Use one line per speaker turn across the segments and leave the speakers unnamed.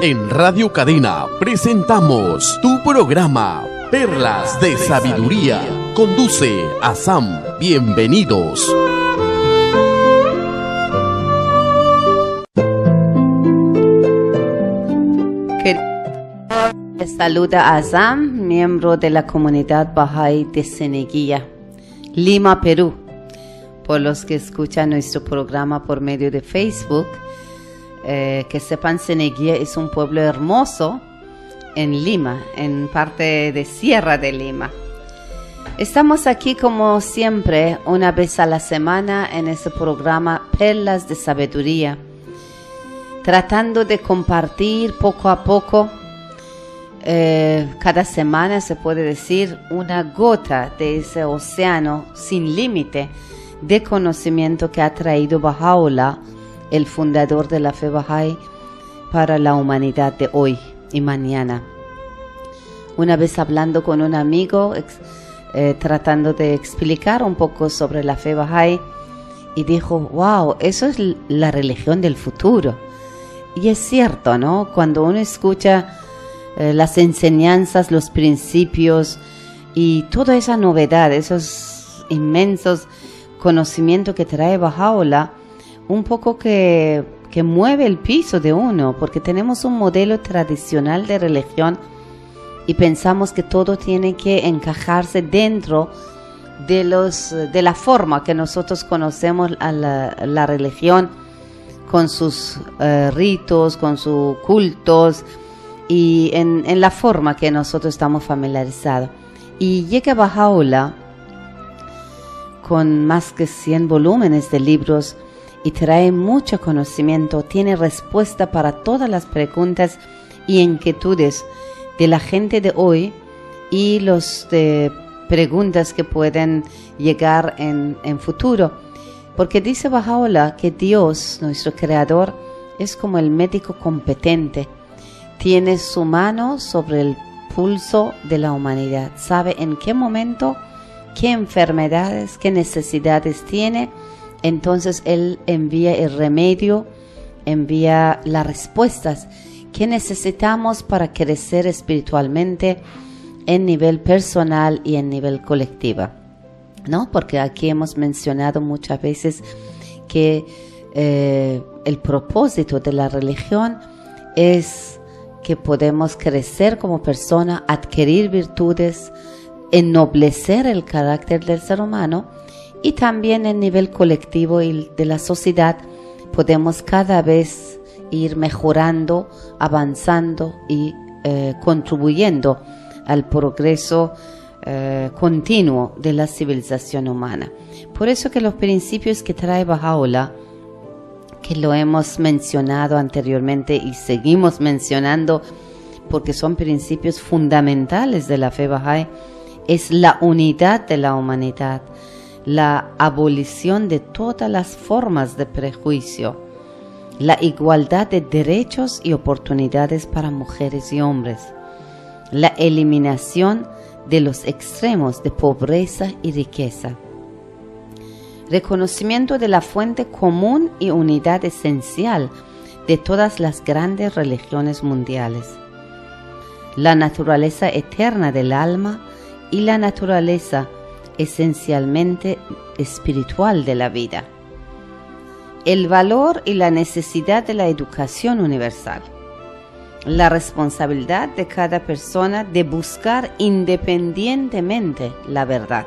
En Radio Cadena presentamos tu programa Perlas de Sabiduría. Conduce a Sam. Bienvenidos.
Saluda a Sam, miembro de la comunidad Bahá'í de Ceneguía, Lima, Perú. Por los que escuchan nuestro programa por medio de Facebook, que sepan, Ceneguía es un pueblo hermoso en Lima, en parte de Sierra de Lima. Estamos aquí como siempre, una vez a la semana en este programa Perlas de Sabiduría, tratando de compartir poco a poco, cada semana se puede decir, una gota de ese océano sin límite de conocimiento que ha traído Baha'u'lláh, el fundador de la fe Bahá'í, para la humanidad de hoy y mañana. Una vez hablando con un amigo, tratando de explicar un poco sobre la fe Bahá'í, y dijo, wow, eso es la religión del futuro. Y es cierto, ¿no? Cuando uno escucha las enseñanzas, los principios y toda esa novedad, esos inmensos conocimientos que trae Baha'u'lláh, un poco que mueve el piso de uno, porque tenemos un modelo tradicional de religión y pensamos que todo tiene que encajarse dentro de la forma que nosotros conocemos a la religión, con sus ritos, con sus cultos y en la forma que nosotros estamos familiarizados. Y llega Baha'u'lláh con más que 100 volúmenes de libros y trae mucho conocimiento, tiene respuesta para todas las preguntas y inquietudes de la gente de hoy y los preguntas que pueden llegar en futuro. Porque dice Baha'u'lláh que Dios, nuestro Creador, es como el médico competente, tiene su mano sobre el pulso de la humanidad, sabe en qué momento, qué enfermedades, qué necesidades tiene. Entonces Él envía el remedio, envía las respuestas que necesitamos para crecer espiritualmente en nivel personal y en nivel colectivo, ¿no? Porque aquí hemos mencionado muchas veces que el propósito de la religión es que podemos crecer como persona, adquirir virtudes, ennoblecer el carácter del ser humano. Y también en nivel colectivo y de la sociedad podemos cada vez ir mejorando, avanzando y contribuyendo al progreso continuo de la civilización humana. Por eso que los principios que trae Baha'u'lláh, que lo hemos mencionado anteriormente y seguimos mencionando porque son principios fundamentales de la fe Bahá'í, es la unidad de la humanidad, la abolición de todas las formas de prejuicio, la igualdad de derechos y oportunidades para mujeres y hombres, la eliminación de los extremos de pobreza y riqueza, reconocimiento de la fuente común y unidad esencial de todas las grandes religiones mundiales, la naturaleza eterna del alma y la naturaleza esencialmente espiritual de la vida, el valor y la necesidad de la educación universal, la responsabilidad de cada persona de buscar independientemente la verdad,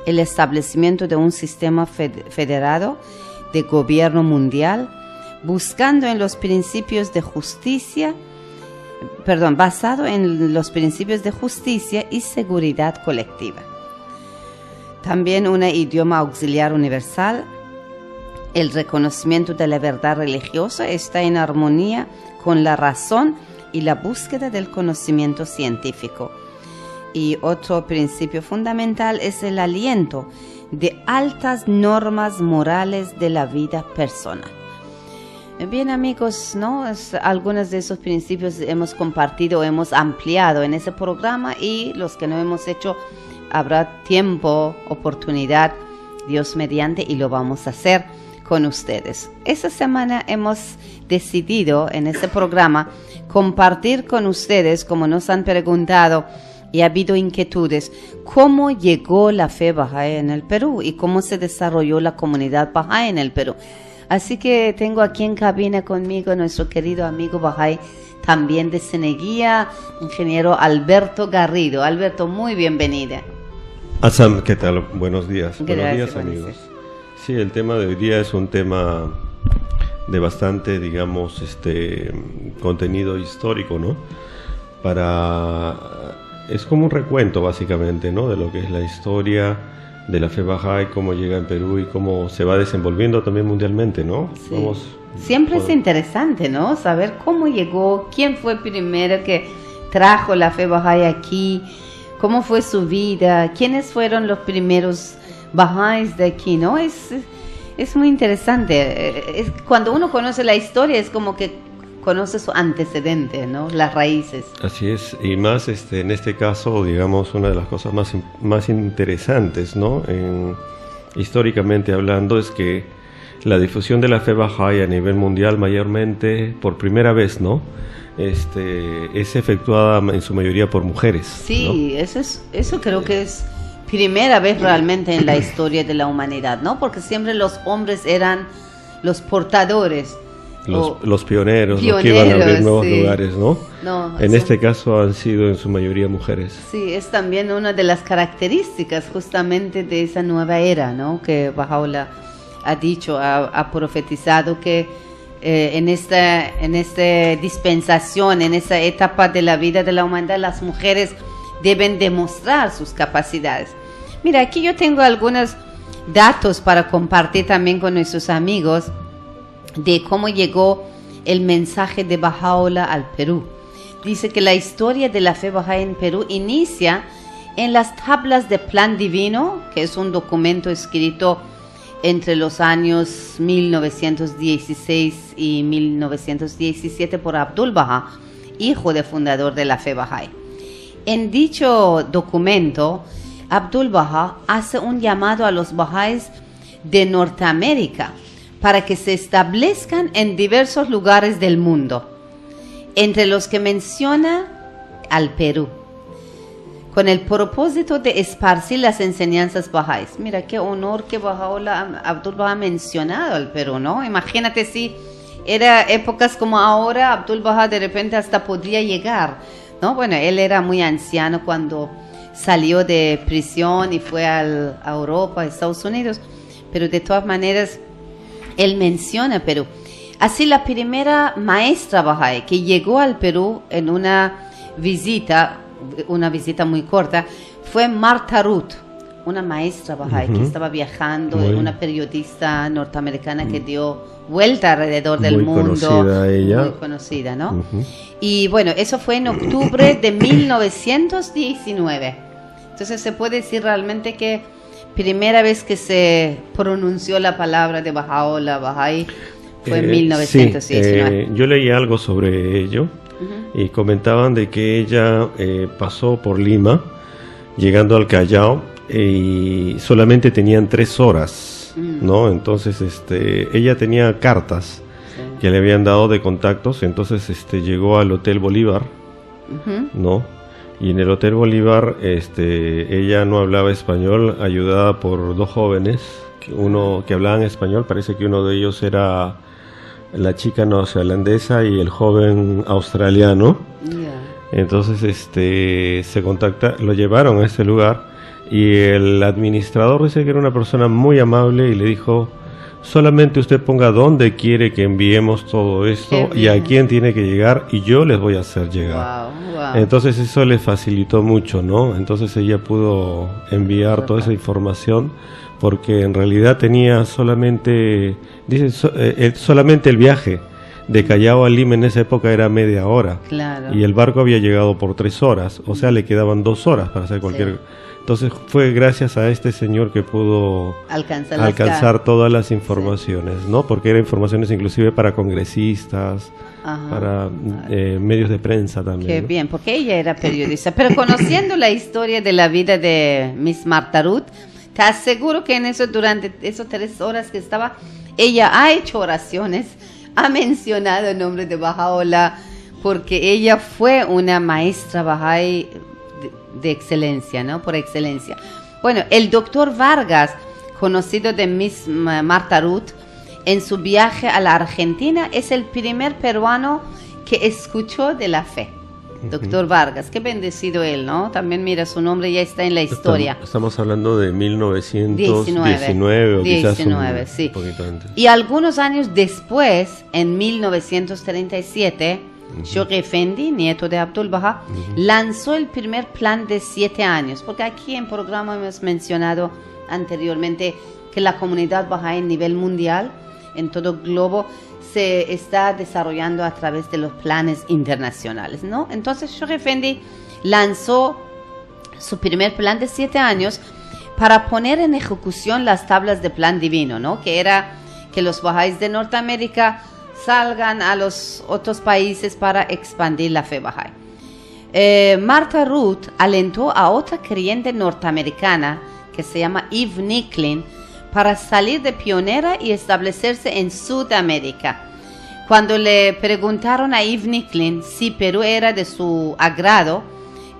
el establecimiento de un sistema federado de gobierno mundial buscando en los principios de justicia, basado en los principios de justicia y seguridad colectiva. También un idioma auxiliar universal. El reconocimiento de la verdad religiosa está en armonía con la razón y la búsqueda del conocimiento científico. Y otro principio fundamental es el aliento de altas normas morales de la vida personal. Bien, amigos, ¿no? Algunos de esos principios hemos compartido, hemos ampliado en ese programa, y los que no hemos hecho, habrá tiempo, oportunidad, Dios mediante, y lo vamos a hacer con ustedes. Esta semana hemos decidido en este programa compartir con ustedes, como nos han preguntado y ha habido inquietudes, cómo llegó la fe Bahá'í en el Perú y cómo se desarrolló la comunidad Bahá'í en el Perú. Así que tengo aquí en cabina conmigo nuestro querido amigo Bahá'í, también de Ceneguía, ingeniero Alberto Garrido. Alberto, muy bienvenida.
Asam, ¿qué tal? Buenos días.
Gracias,
buenos días, amigos. Sí, el tema de hoy día es un tema de bastante, digamos, contenido histórico, ¿no? Es como un recuento, básicamente, ¿no? De lo que es la historia de la fe Bahá'í, cómo llega en Perú y cómo se va desenvolviendo también mundialmente, ¿no?
Sí. Siempre es interesante, ¿no? Saber cómo llegó, quién fue primero que trajo la fe Bahá'í aquí, cómo fue su vida, quiénes fueron los primeros Bahá'ís de aquí, ¿no? Es muy interesante. Cuando uno conoce la historia es como que conoce su antecedente, ¿no? Las raíces.
Así es, y más en este caso, digamos, una de las cosas más interesantes, ¿no? Históricamente hablando, es que la difusión de la fe Bahá'í a nivel mundial, mayormente, por primera vez, ¿no? Es efectuada en su mayoría por mujeres.
Sí, ¿no? Eso creo que es primera vez realmente en la historia de la humanidad, ¿no? Porque siempre los hombres eran los portadores.
Los pioneros, los que iban a abrir nuevos lugares, ¿no? En este caso han sido en su mayoría mujeres.
Sí, es también una de las características justamente de esa nueva era, ¿no? Que Baha'u'lláh ha dicho, ha profetizado que en esta dispensación, en esta etapa de la vida de la humanidad, las mujeres deben demostrar sus capacidades. Mira, aquí yo tengo algunos datos para compartir también con nuestros amigos de cómo llegó el mensaje de Baha'u'lláh al Perú. Dice que la historia de la fe Bahá'í en Perú inicia en las tablas de Plan Divino, que es un documento escrito entre los años 1916 y 1917 por Abdul-Bahá, hijo del fundador de la fe Bahá'í. En dicho documento, Abdul-Bahá hace un llamado a los Bahá'ís de Norteamérica para que se establezcan en diversos lugares del mundo, entre los que menciona al Perú, con el propósito de esparcir las enseñanzas Bahá'ís. Mira qué honor que Abdul-Bahá ha mencionado al Perú, ¿no? Imagínate si era épocas como ahora, Abdul-Bahá de repente hasta podría llegar, ¿no? Bueno, él era muy anciano cuando salió de prisión y fue a Europa, a Estados Unidos, pero de todas maneras él menciona Perú. Así, la primera maestra Bahá'í que llegó al Perú en una visita muy corta, fue Martha Ruth, una maestra Bahá'í que estaba viajando, una periodista norteamericana que dio vuelta alrededor del mundo. Muy conocida, ¿no? Y bueno, eso fue en octubre de 1919. Entonces se puede decir realmente que primera vez que se pronunció la palabra de Baha'u'lláh Bahá'í fue en 1919.
Sí, yo leí algo sobre ello y comentaban de que ella pasó por Lima, llegando al Callao, y solamente tenían 3 horas, ¿no? Entonces ella tenía cartas que le habían dado de contactos, entonces llegó al Hotel Bolívar, ¿no? Y en el Hotel Bolívar ella no hablaba español, ayudada por 2 jóvenes, uno que hablaban español, parece que uno de ellos era la chica neozelandesa y el joven australiano. Entonces se contacta, lo llevaron a ese lugar y el administrador dice que era una persona muy amable y le dijo: solamente usted ponga dónde quiere que enviemos todo esto y a quién tiene que llegar y yo les voy a hacer llegar. Entonces eso le facilitó mucho, ¿no? Entonces ella pudo enviar toda esa información porque en realidad tenía solamente, solamente el viaje de Callao a Lima en esa época era media hora. Y el barco había llegado por 3 horas, o sea, le quedaban 2 horas para hacer cualquier... Entonces fue gracias a este señor que pudo alcanzar todas las informaciones, ¿no? Porque eran informaciones inclusive para congresistas, para medios de prensa también.
Qué
¿no?
bien, porque ella era periodista. Pero conociendo la historia de la vida de Miss Martha Ruth, te aseguro que durante esas 3 horas que estaba, ella ha hecho oraciones, ha mencionado el nombre de Baha'u'lláh, porque ella fue una maestra Baha'i de excelencia, ¿no? Por excelencia. Bueno, el doctor Vargas, conocido de Miss Martha Ruth, en su viaje a la Argentina, es el primer peruano que escuchó de la fe. Doctor Vargas, qué bendecido él, ¿no? También mira, su nombre ya está en la historia.
Estamos hablando de 1919 o quizás
sí.
Un poquito antes.
Y algunos años después, en 1937, Shoghi Effendi, nieto de Abdul Baha, lanzó el primer plan de 7 años, porque aquí en el programa hemos mencionado anteriormente que la comunidad Baha'i a nivel mundial, en todo el globo, se está desarrollando a través de los planes internacionales, ¿no? Entonces Shoghi Effendi lanzó su primer plan de 7 años para poner en ejecución las tablas de plan divino, ¿no? Que era que los Baha'is de Norteamérica salgan a los otros países para expandir la fe Baha'i. Martha Ruth alentó a otra creyente norteamericana que se llama Eve Nicklin para salir de pionera y establecerse en Sudamérica. Cuando le preguntaron a Eve Nicklin si Perú era de su agrado,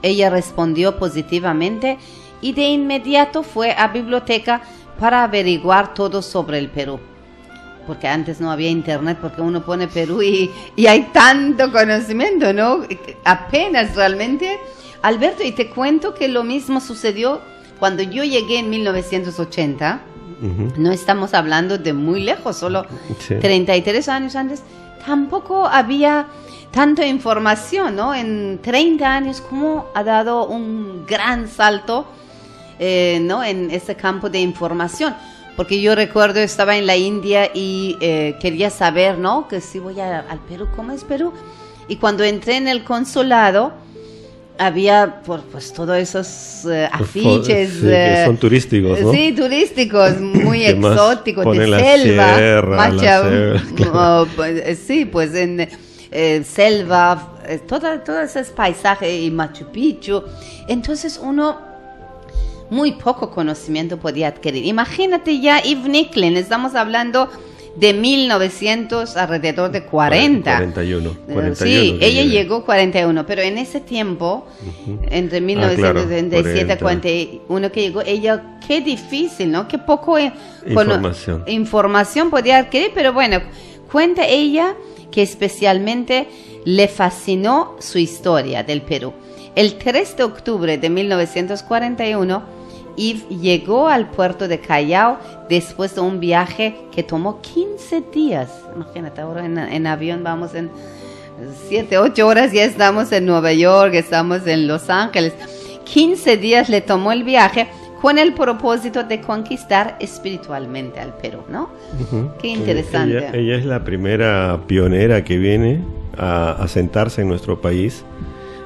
ella respondió positivamente y de inmediato fue a biblioteca para averiguar todo sobre el Perú. Porque antes no había internet, porque uno pone Perú y hay tanto conocimiento, ¿no? Apenas realmente. Alberto, y te cuento que lo mismo sucedió cuando yo llegué en 1980. No estamos hablando de muy lejos, solo 33 años antes. Tampoco había tanta información, ¿no? En 30 años, ¿cómo ha dado un gran salto, ¿no? En ese campo de información? Porque yo recuerdo, estaba en la India y quería saber, ¿no? Que si voy al Perú, ¿cómo es Perú? Y cuando entré en el consulado, había pues todos esos afiches.
Sí, que son turísticos, ¿no?
Sí, turísticos, muy exóticos, de
la
selva.
Claro.
Sí, pues en selva, todo ese paisaje y Machu Picchu. Entonces uno muy poco conocimiento podía adquirir. Imagínate ya Eve Nicklin, estamos hablando de 1900, alrededor de 41. Sí, ella llegó 41, pero en ese tiempo, entre 1977 y 41 que llegó, ella, qué difícil, ¿no? Qué poco información podía adquirir, pero bueno, cuenta ella que especialmente le fascinó su historia del Perú. El 3 de octubre de 1941, Eve llegó al puerto de Callao después de un viaje que tomó 15 días. Imagínate, ahora en avión vamos en 7, 8 horas, ya estamos en Nueva York, estamos en Los Ángeles. 15 días le tomó el viaje con el propósito de conquistar espiritualmente al Perú, ¿no? Qué interesante.
Ella es la primera pionera que viene a sentarse en nuestro país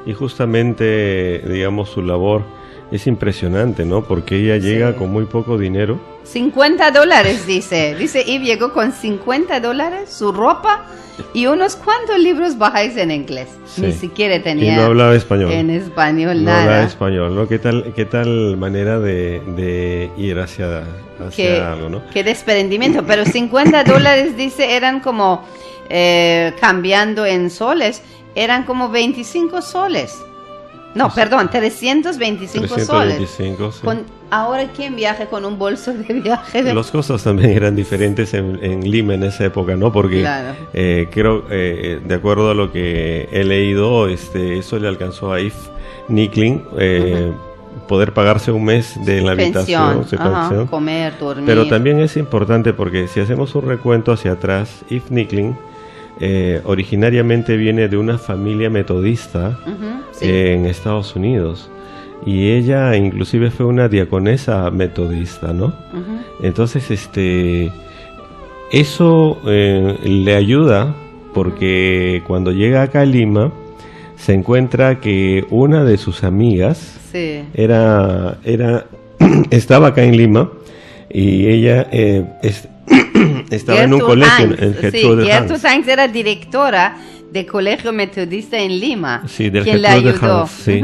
y justamente, digamos, su labor es impresionante, ¿no? Porque ella llega con muy poco dinero.
$50, dice. Dice, Eve llegó con $50, su ropa y unos cuantos libros Bahá'ís en inglés. Sí. Ni siquiera tenía.
Y no hablaba español.
En español,
no
nada.
No hablaba español, ¿no? ¿Qué tal manera de ir hacia algo, ¿no?
Qué desprendimiento. Pero $50, dice, eran como, cambiando en soles, eran como 25 soles. No, perdón, 325 soles.
Sí.
Ahora, ¿quién viaja con un bolso de viaje?
Los costos también eran diferentes en Lima en esa época, ¿no? Porque
claro.
Creo, de acuerdo a lo que he leído, eso le alcanzó a Eve Nicklin poder pagarse un mes de la habitación,
pensión, comer, dormir.
Pero también es importante porque si hacemos un recuento hacia atrás, Eve Nicklin originariamente viene de una familia metodista en Estados Unidos y ella inclusive fue una diaconesa metodista, ¿no? Entonces eso le ayuda porque cuando llega acá a Lima se encuentra que una de sus amigas estaba acá en Lima y ella estaba en un colegio en
Gertrude Hanks era directora de colegio metodista en Lima.
Sí, del Gertrude Hanks, sí,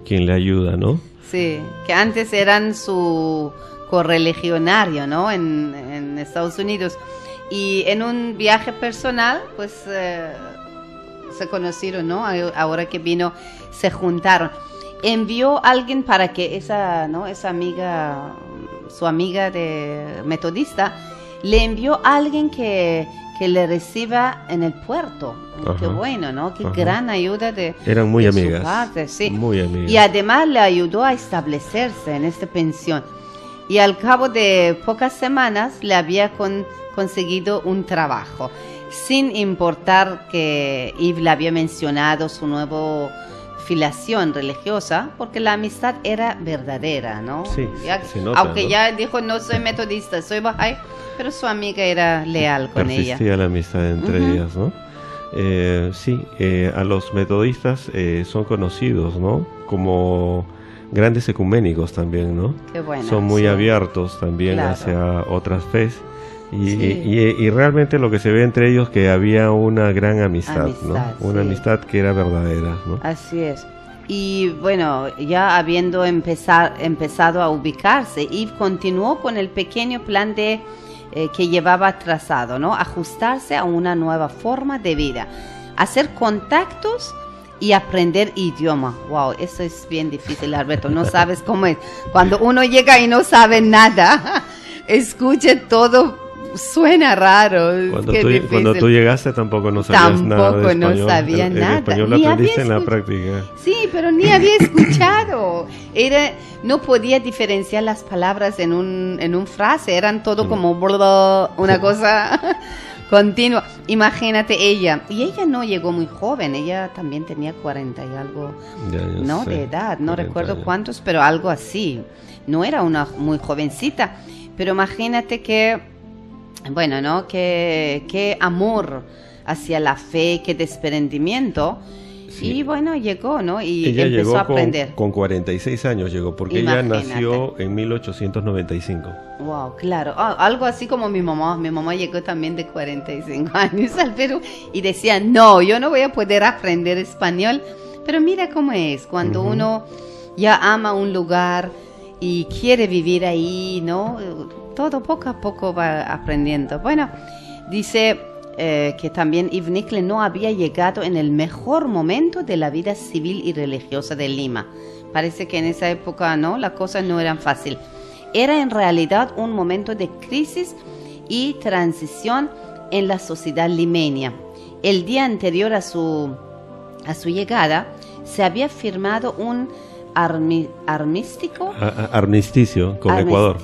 quien le ayuda, ¿no?
Sí, que antes eran su correligionario, ¿no? En Estados Unidos. Y en un viaje personal, pues se conocieron, ¿no? Ahora que vino, se juntaron. Envió a alguien para que esa amiga, su amiga de metodista, le envió a alguien que le reciba en el puerto.
Ajá.
Qué bueno, ¿no? Qué
Ajá.
gran ayuda
Eran muy
de
amigas.
su parte, sí.
Muy amigas.
Y además le ayudó a establecerse en esta pensión. Y al cabo de pocas semanas le había conseguido un trabajo, sin importar que Yves le había mencionado su nueva filiación religiosa, porque la amistad era verdadera, ¿no?
Sí,
Ya,
se nota,
aunque
¿no?
ya dijo, no soy metodista, soy Bahá'í, pero su amiga era leal con ella.
Persistía la amistad entre ellas, ¿no? Sí, a los metodistas son conocidos, ¿no? Como grandes ecuménicos también, ¿no?
Qué bueno.
Son muy
sí.
abiertos también
Claro.
hacia otras fes. Y,
Sí.
y realmente lo que se ve entre ellos que había una gran amistad, ¿no?
Amistad,
Una
sí.
amistad que era verdadera, ¿no?
Así es. Y bueno, ya habiendo empezado a ubicarse, Yves continuó con el pequeño plan que llevaba trazado, ¿no? Ajustarse a una nueva forma de vida, hacer contactos y aprender idioma. Wow, eso es bien difícil, Alberto. No sabes cómo es. Cuando uno llega y no sabe nada, escucha todo. Suena raro.
Cuando tú llegaste tampoco no sabías nada de español.
Tampoco no sabía
el
nada.
español lo
Ni
aprendiste en
había
la práctica.
Sí, pero ni había escuchado. No podía diferenciar las palabras en un frase. Eran todo como una cosa continua. Imagínate ella. Y ella no llegó muy joven. Ella también tenía 40 y algo,
Ya
¿no?
sé,
De edad. No
40
recuerdo
años.
cuántos, pero algo así. No era una muy jovencita. Pero imagínate que, bueno, ¿no? Qué amor hacia la fe, qué desprendimiento.
Sí.
Y bueno, llegó, ¿no? Y
Ella
empezó
llegó
a aprender.
con 46 años, llegó, porque
Imagínate.
ella nació en 1895.
Wow, claro. Algo así como mi mamá. Mi mamá llegó también de 45 años al Perú y decía, no, yo no voy a poder aprender español. Pero mira cómo es, cuando uno ya ama un lugar y quiere vivir ahí, ¿no? Todo poco a poco va aprendiendo. Bueno, dice que también Yves Nicklé no había llegado en el mejor momento de la vida civil y religiosa de Lima. Parece que en esa época, ¿no? Las cosas no eran fáciles. Era en realidad un momento de crisis y transición en la sociedad limeña. El día anterior a su llegada, se había firmado un armisticio
Con Ecuador.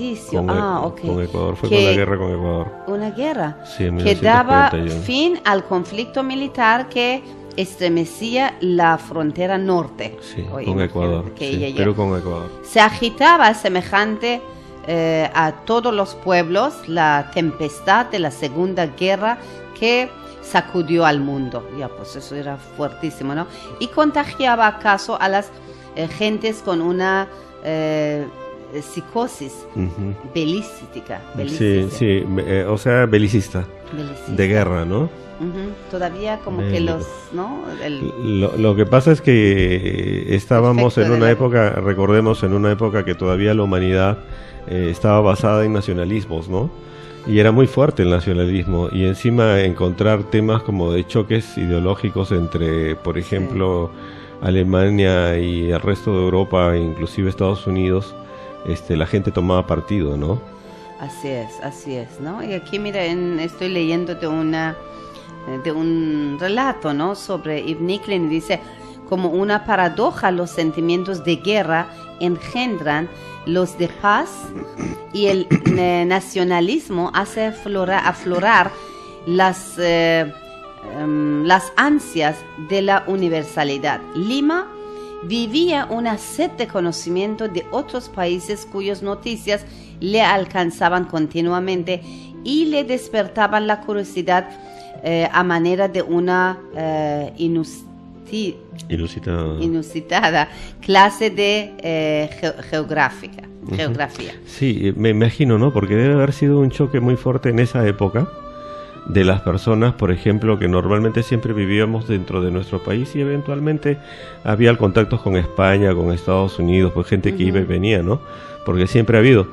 Ok.
Con Ecuador, fue
Que-
con la guerra con Ecuador.
Una guerra
Sí, en
que daba
1941.
fin al conflicto militar que estremecía la frontera norte.
Sí,
Oye,
con
imagínate
Ecuador.
que
Sí,
ella ya-
Perú con Ecuador.
Se agitaba semejante a todos los pueblos la tempestad de la Segunda Guerra que sacudió al mundo. Ya, pues eso era fuertísimo, ¿no? Y contagiaba acaso a las gentes con una psicosis
Ujú.
belicística.
Sí, o sea, belicista, de guerra, ¿no?
Ujú. Todavía como que
Bélico.
los, ¿no?
Lo que pasa es que estábamos
Efecto
en
de
una
la-
época, recordemos, en una época que todavía la humanidad estaba basada en nacionalismos, ¿no? Y era muy fuerte el nacionalismo, y encima encontrar temas como de choques ideológicos entre, por ejemplo, Alemania y el resto de Europa, inclusive Estados Unidos, la gente tomaba partido, ¿no?
Así es, ¿no? Y aquí, mira, estoy leyendo de un relato, ¿no? Sobre Yves Nicklé, y dice, como una paradoja, los sentimientos de guerra engendran los de paz y el nacionalismo hace aflorar las ansias de la universalidad. Lima vivía una sed de conocimiento de otros países cuyas noticias le alcanzaban continuamente y le despertaban la curiosidad a manera de una inusitada clase de geografía.
Sí, me imagino, ¿no? Porque debe haber sido un choque muy fuerte en esa época de las personas, por ejemplo, que normalmente siempre vivíamos dentro de nuestro país y eventualmente había contactos con España, con Estados Unidos, pues gente que iba y venía, ¿no? Porque siempre ha habido.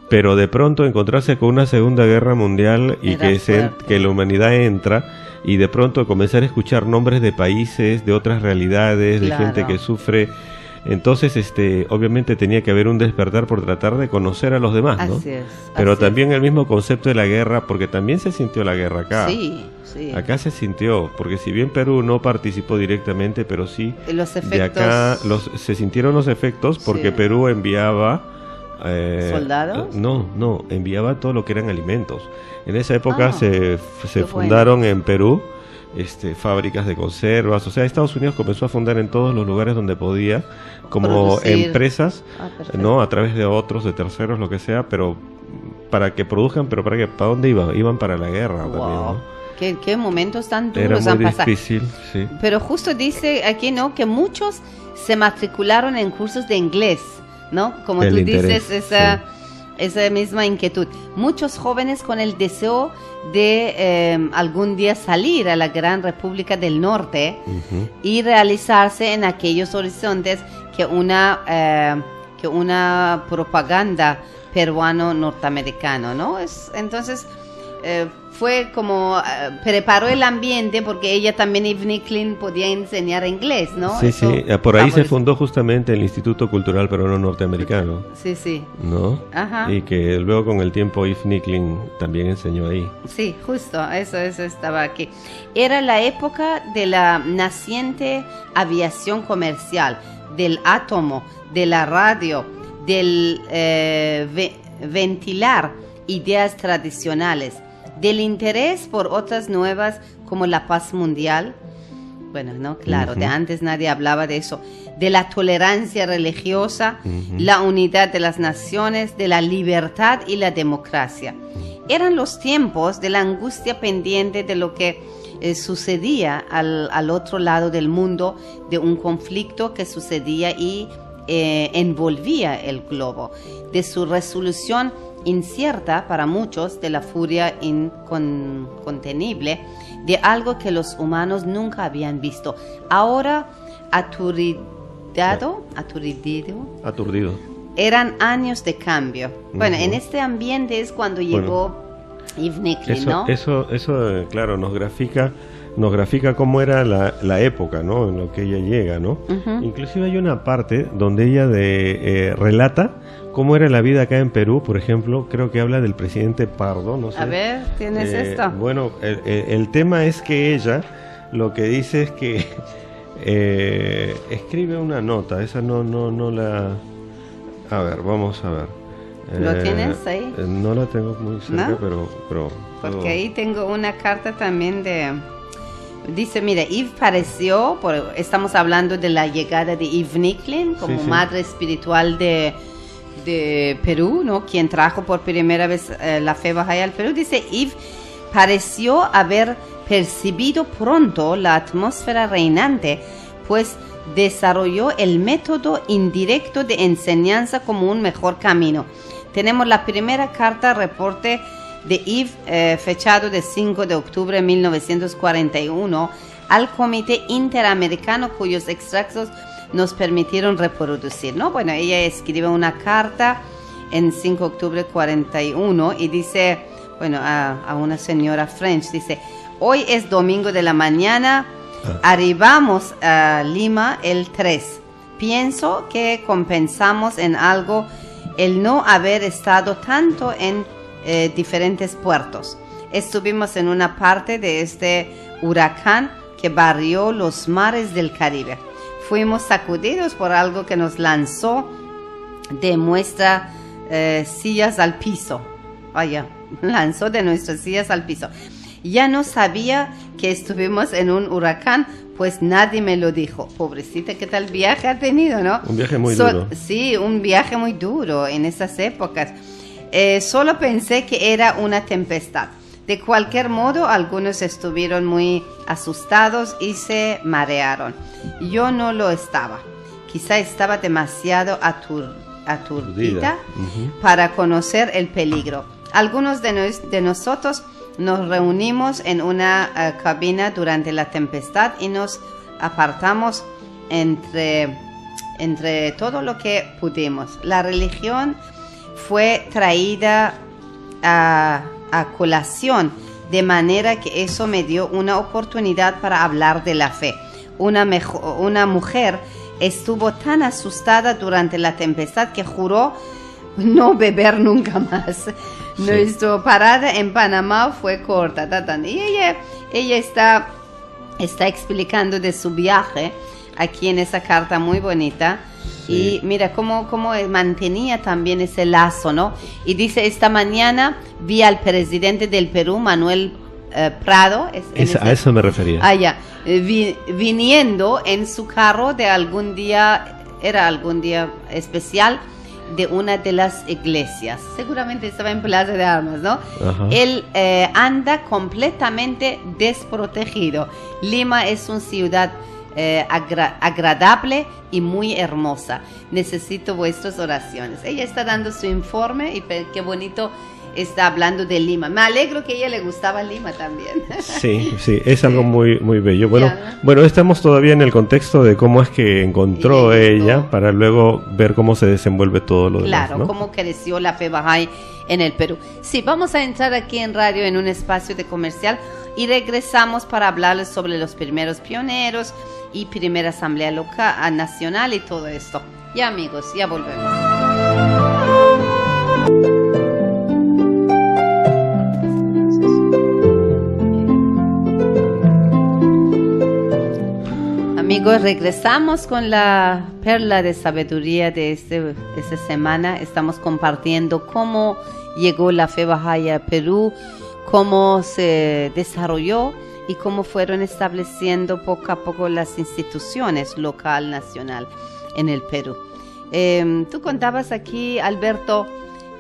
pero de pronto encontrarse con una Segunda Guerra Mundial y que la humanidad entra y de pronto comenzar a escuchar nombres de países, de otras realidades, de gente que sufre. Entonces, obviamente tenía que haber un despertar por tratar de conocer a los demás, ¿no?
Así es,
pero también el mismo concepto de la guerra, porque también se sintió la guerra acá.
Sí, sí.
Acá se sintió, porque si bien Perú no participó directamente, pero sí
los efectos,
de acá se sintieron los efectos porque Perú enviaba...
¿soldados?
No, enviaba todo lo que eran alimentos. En esa época se fundaron en Perú fábricas de conservas, o sea, Estados Unidos comenzó a fundar en todos los lugares donde podía, como producir empresas, no, a través de otros, de terceros, lo que sea, pero para que produzcan, pero ¿para dónde iban? Iban para la guerra también, ¿no?
¿Qué momentos tan duros
han pasado? Era muy difícil, sí.
Pero justo dice aquí, ¿no?, que muchos se matricularon en cursos de inglés, ¿no? Como tú dices, esa misma inquietud. Muchos jóvenes con el deseo de algún día salir a la gran República del Norte y realizarse en aquellos horizontes que una propaganda peruano-norteamericano, ¿no? Entonces fue como preparó el ambiente porque ella también, Eve Nicklin, podía enseñar inglés, ¿no?
Sí, por ahí se fundó justamente el Instituto Cultural Peruano Norteamericano.
Sí.
¿No?
Ajá.
Y que luego con el tiempo Eve Nicklin también enseñó ahí.
Sí, justo, eso estaba aquí. Era la época de la naciente aviación comercial, del átomo, de la radio, del ventilar ideas tradicionales, del interés por otras nuevas como la paz mundial. Bueno, no, claro, de antes nadie hablaba de eso. De la tolerancia religiosa, la unidad de las naciones, de la libertad y la democracia. Eran los tiempos de la angustia pendiente de lo que sucedía al otro lado del mundo, de un conflicto que sucedía y envolvía el globo, de su resolución incierta para muchos, de la furia incontenible, de algo que los humanos nunca habían visto. Ahora aturdido, eran años de cambio. Bueno, en este ambiente es cuando llegó Eve Nicklin, ¿no?
Eso, claro, nos grafica cómo era la época, ¿no? En lo que ella llega, ¿no? Inclusive hay una parte donde ella relata cómo era la vida acá en Perú, por ejemplo. Creo que habla del presidente Pardo, no sé.
A ver, ¿tienes esto?
Bueno, el tema es que ella lo que dice es que escribe una nota. Esa no la... A ver, vamos a ver.
¿Lo tienes ahí?
No la tengo muy cerca, ¿no? pero
porque ahí tengo una carta también de... Dice, mira, Eve pareció, estamos hablando de la llegada de Eve Nicklin como madre espiritual de Perú, ¿no? Quien trajo por primera vez la fe bahá'í al Perú. Dice, Eve pareció haber percibido pronto la atmósfera reinante, pues desarrolló el método indirecto de enseñanza como un mejor camino. Tenemos la primera carta reporte de Eve, fechado de 5 de octubre de 1941, al Comité Interamericano, cuyos extractos nos permitieron reproducir, ¿no? Bueno, ella escribe una carta en 5 de octubre de 41 y dice, bueno, a una señora French, dice, hoy es domingo de la mañana, arribamos a Lima el 3. Pienso que compensamos en algo el no haber estado tanto en diferentes puertos. Estuvimos en una parte de este huracán que barrió los mares del Caribe. Fuimos sacudidos por algo que nos lanzó de nuestras sillas al piso. Vaya, lanzó de nuestras sillas al piso. Ya no sabía que estuvimos en un huracán, pues nadie me lo dijo. Pobrecita, ¿qué tal viaje ha tenido, no?
Un viaje muy duro.
Sí, un viaje muy duro en esas épocas. Solo pensé que era una tempestad. De cualquier modo, algunos estuvieron muy asustados y se marearon. Yo no lo estaba. Quizá estaba demasiado aturdida para conocer el peligro. Algunos de nosotros nos reunimos en una cabina durante la tempestad y nos apartamos entre todo lo que pudimos. La religión fue traída a colación, de manera que eso me dio una oportunidad para hablar de la fe. Una mujer estuvo tan asustada durante la tempestad que juró no beber nunca más. Sí. Nuestra parada en Panamá fue corta. Y ella está explicando de su viaje aquí en esa carta muy bonita. Sí. Y mira cómo mantenía también ese lazo, ¿no? Y dice, esta mañana vi al presidente del Perú, Manuel Prado.
A eso me refería.
Viniendo en su carro de algún día especial de una de las iglesias. Seguramente estaba en Plaza de Armas, ¿no? Ajá. Él anda completamente desprotegido. Lima es una ciudad agradable y muy hermosa. Necesito vuestras oraciones. Ella está dando su informe y qué bonito está hablando de Lima. Me alegro que a ella le gustaba Lima también. Sí,
es algo muy, muy bello. Bueno, estamos todavía en el contexto de cómo es que encontró ella para luego ver cómo se desenvuelve todo lo demás, ¿no?
Cómo creció la fe Bahá'í en el Perú. Sí, vamos a entrar aquí en radio en un espacio de comercial y regresamos para hablarles sobre los primeros pioneros y primera asamblea local, nacional y todo esto. Ya amigos, ya volvemos. Amigos, regresamos con la perla de sabiduría de esta semana. Estamos compartiendo cómo llegó la fe Bahá'í a Perú, cómo se desarrolló y cómo fueron estableciendo poco a poco las instituciones local, nacional en el Perú. Tú contabas aquí, Alberto,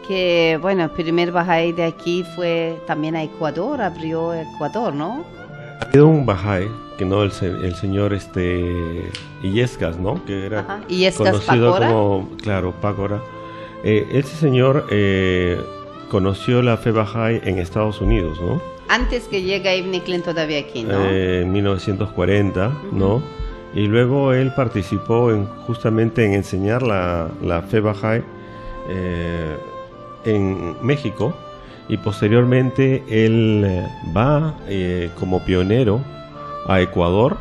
que el primer Bahá'í de aquí fue también a Ecuador, abrió Ecuador, ¿no?
Ha habido un Bahá'í, que no el señor Illescas, ¿no? Que era
Illescas
conocido
Pácora.
como, claro, Pácora. Ese señor conoció la fe Bahá'í en Estados Unidos, ¿no?
Antes que llegue Ibn Iqlén todavía aquí, ¿no?
En 1940, ¿no? Y luego él participó justamente en enseñar la fe Bahá'í en México. Y posteriormente él va como pionero a Ecuador,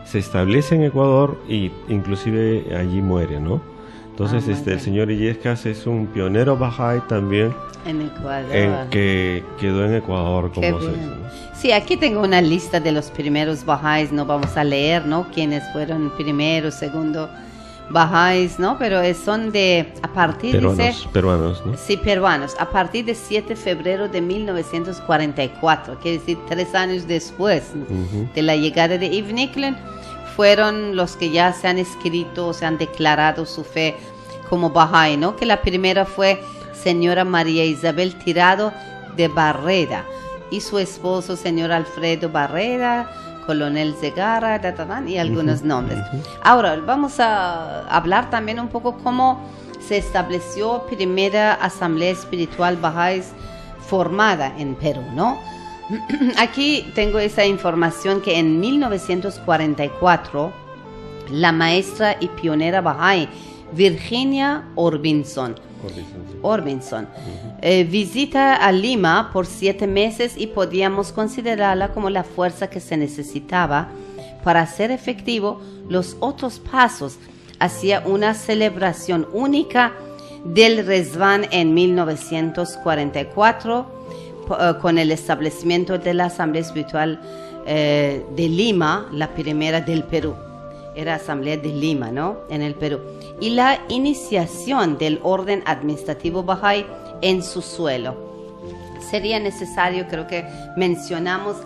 se establece en Ecuador y inclusive allí muere, ¿no? Entonces el señor Illescas es un pionero Bahá'í también
en Ecuador,
que quedó en Ecuador, como se dice, ¿no?
Sí, aquí tengo una lista de los primeros Bahá'ís, no vamos a leer, ¿no? Quiénes fueron primero, segundo Bahá'ís, ¿no? Pero son a partir
peruanos, ¿no?
Sí, peruanos, a partir de 7 de febrero de 1944, quiere decir 3 años después de la llegada de Ibn Iqlén, fueron los que ya se han escrito, se han declarado su fe como Bahá'í, ¿no? Que la primera fue señora María Isabel Tirado de Barreda y su esposo señor Alfredo Barreda, Coronel Zegarra, y algunos nombres. Ahora vamos a hablar también un poco cómo se estableció primera asamblea espiritual Bahá'í formada en Perú, ¿no? Aquí tengo esa información que en 1944 la maestra y pionera Bahá'í Virginia Orbison visita a Lima por 7 meses y podíamos considerarla como la fuerza que se necesitaba para hacer efectivo los otros pasos hacia una celebración única del Rezván en 1944 con el establecimiento de la Asamblea Espiritual de Lima, la primera del Perú. Era Asamblea de Lima, ¿no? En el Perú. Y la iniciación del orden administrativo Bahá'í en su suelo. Sería necesario, creo que mencionamos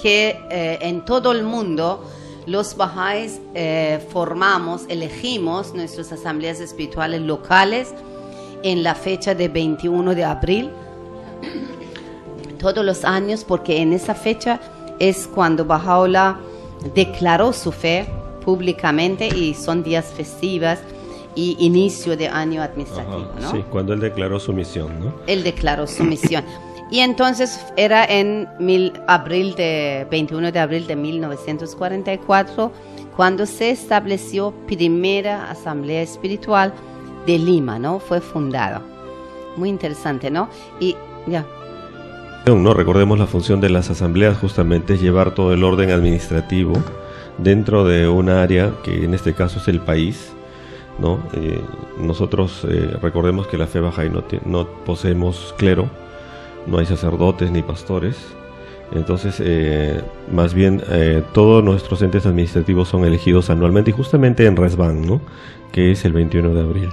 que en todo el mundo los Bahá'ís elegimos nuestras asambleas espirituales locales en la fecha de 21 de abril todos los años, porque en esa fecha es cuando Baha'u'lláh declaró su fe públicamente y son días festivas y inicio de año administrativo, ¿no?
Sí, cuando él declaró su misión, ¿no?
Él declaró su misión. Y entonces era en 21 de abril de 1944 cuando se estableció primera asamblea espiritual de Lima, ¿no? Fue fundada. muy interesante, ¿no? Y ya.
No, recordemos la función de las asambleas justamente es llevar todo el orden administrativo dentro de un área que en este caso es el país, ¿no? Nosotros recordemos que la fe bahá'í no poseemos clero, no hay sacerdotes ni pastores, entonces más bien todos nuestros entes administrativos son elegidos anualmente y justamente en Resban, ¿no? Que es el 21 de abril.